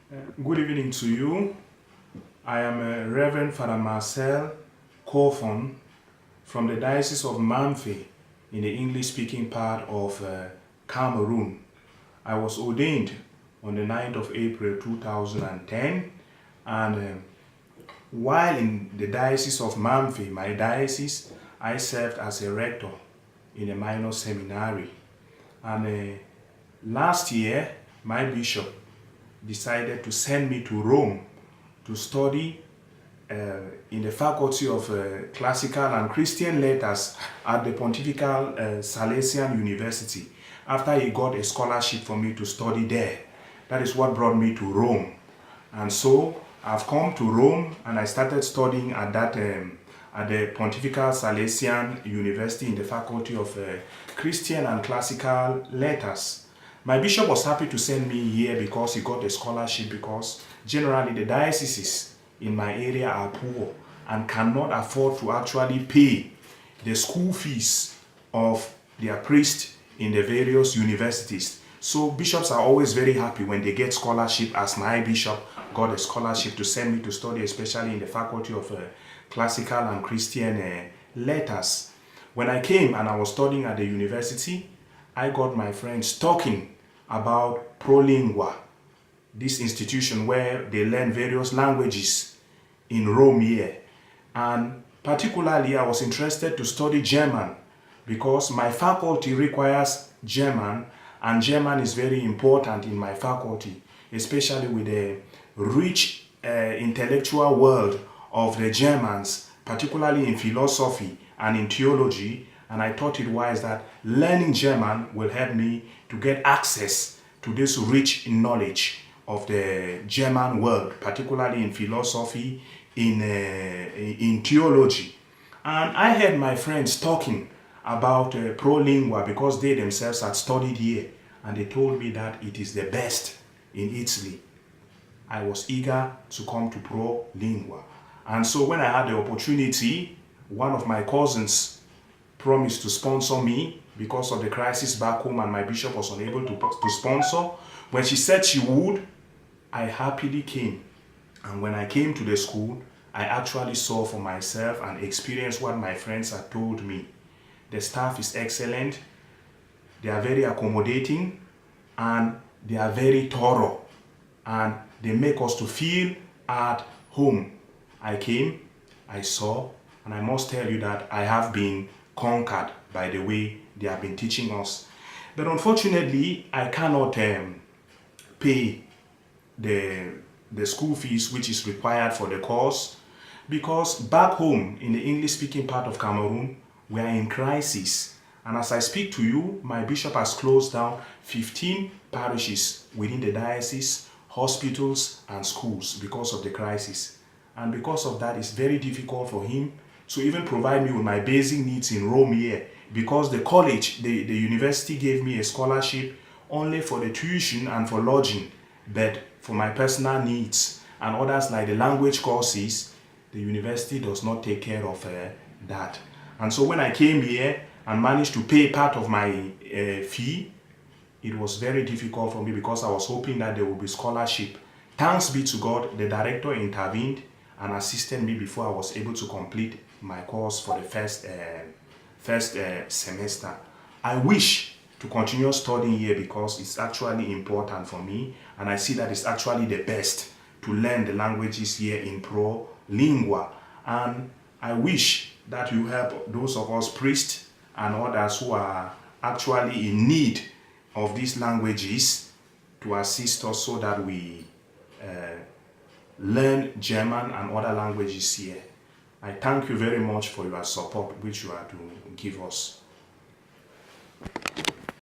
Good evening to you. I am Reverend Father Marcel Kofon from the Diocese of Mamfe in the English-speaking part of Cameroon. I was ordained on the 9th of April 2010, and while in the Diocese of Mamfe, my diocese, I served as a rector in a minor seminary. And last year, my bishop decided to send me to Rome to study in the Faculty of Classical and Christian Letters at the Pontifical Salesian University after he got a scholarship for me to study there. That is what brought me to Rome. And so I've come to Rome and I started studying at the Pontifical Salesian University in the Faculty of Christian and Classical Letters. My bishop was happy to send me here because he got a scholarship, because generally the dioceses in my area are poor and cannot afford to actually pay the school fees of their priests in the various universities. So bishops are always very happy when they get scholarship, as my bishop got a scholarship to send me to study, especially in the Faculty of Classical and Christian Letters. When I came and I was studying at the university, I got my friends talking about Prolingua, this institution where they learn various languages in Rome here. And particularly I was interested to study German because my faculty requires German, and German is very important in my faculty, especially with the rich intellectual world of the Germans, particularly in philosophy and in theology. And I thought it wise that learning German will help me to get access to this rich knowledge of the German world, particularly in philosophy, in theology. And I heard my friends talking about Prolingua because they themselves had studied here, and they told me that it is the best in Italy. I was eager to come to Prolingua. And so when I had the opportunity, one of my cousins promised to sponsor me because of the crisis back home, and my bishop was unable to sponsor. When she said she would, I happily came. And when I came to the school, I actually saw for myself and experienced what my friends had told me. The staff is excellent, they are very accommodating, and they are very thorough, and they make us to feel at home. I came, I saw, and I must tell you that I have been conquered by the way they have been teaching us. But unfortunately, I cannot pay the school fees which is required for the course, because back home in the English-speaking part of Cameroon, we are in crisis. And as I speak to you, my bishop has closed down 15 parishes within the diocese, hospitals and schools because of the crisis. And because of that, it's very difficult for him to even provide me with my basic needs in Rome here, because the college, the university gave me a scholarship only for the tuition and for lodging, but for my personal needs and others like the language courses, the university does not take care of that. And so when I came here and managed to pay part of my fee, it was very difficult for me because I was hoping that there would be scholarship. Thanks be to God, the director intervened and assisted me before I was able to complete my course for the first semester. I wish to continue studying here because it's actually important for me, and I see that it's actually the best to learn the languages here in Prolingua. And I wish that you help those of us priests and others who are actually in need of these languages to assist us so that we learn German and other languages here. I thank you very much for your support which you are to give us.